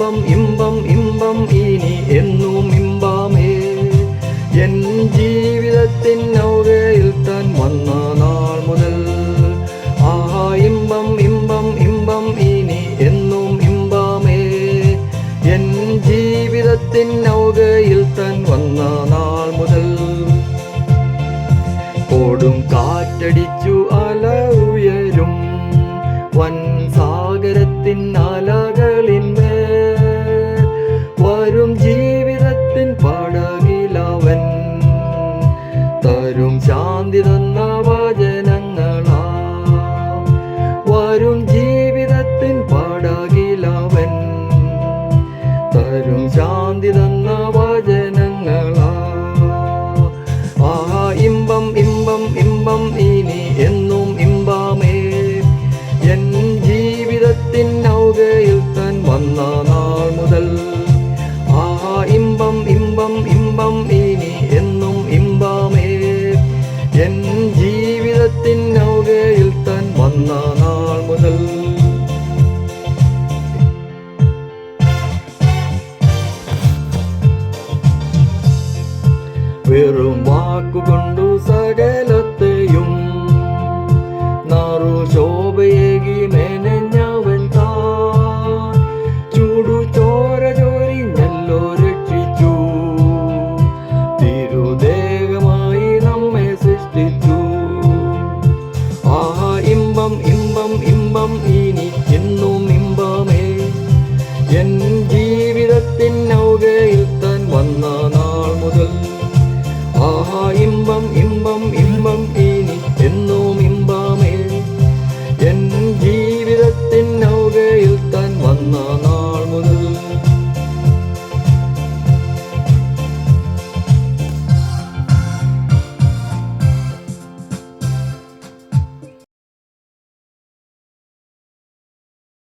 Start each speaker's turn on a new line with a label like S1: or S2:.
S1: ഇമ്പം ഇമ്പം ഇമ്പം ഇനി എന്നും ഇമ്പമേ എൻ ജീവിതത്തിൻ നൗകയിൽ താൻ വന്ന നാൾ മുതൽ ആഹാ ഇമ്പം ഇമ്പം ഇമ്പം ഇനി എന്നും ഇമ്പമേ എൻ ജീവിതത്തിൻ നൗകയിൽ താൻ വന്ന നാൾ മുതൽ ഓടും കാറ്റടിച്ചു അല ഉയരും വൻ സാഗരത്തിൻ അലകളിന്മേൽ വരും ജീവിതത്തിൻ പടകിലവൻ തരും ശാന്തി തന്ന വചനങ്ങളാ വരും ജീവിതത്തിൻ പടകിലവൻ തരും ശാന്തി തന്ന വചനങ്ങളാ ആഹാ ഇമ്പം ഇമ്പം ഇമ്പം ഇനി എന്നും ഇമ്പമേ എൻ ജീവിതത്തിൻ നൗകയിൽ താൻ വന്ന നാൾ മുതൽ ആഹാ ഇമ്പം ഇമ്പം ഇമ്പം ഇനി എന്നും ഇമ്പമേ എൻ ജീവിതത്തിൻ നൗകയിൽ താൻ വന്ന നാൾ മുതൽ വെറും വാക്കുകൊണ്ടു സകലത്തെയും നാറു ശോഭയേകി മെനഞ്ഞവൻ താൻ ചൂടു ചോര ചൊരിഞ്ഞല്ലോ രക്ഷിച്ചു തിരുദേഹമായി നമ്മെ സൃഷ്ടിച്ചു ആഹാ ഇമ്പം ഇമ്പം ഇമ്പം ഇനി എന്നും ഇമ്പമേ എൻ ജീവിതത്തിൻ നൗകയിൽ താൻ വന്ന നാൾ മുതൽ ആഹാ ഇമ്പം ഇമ്പം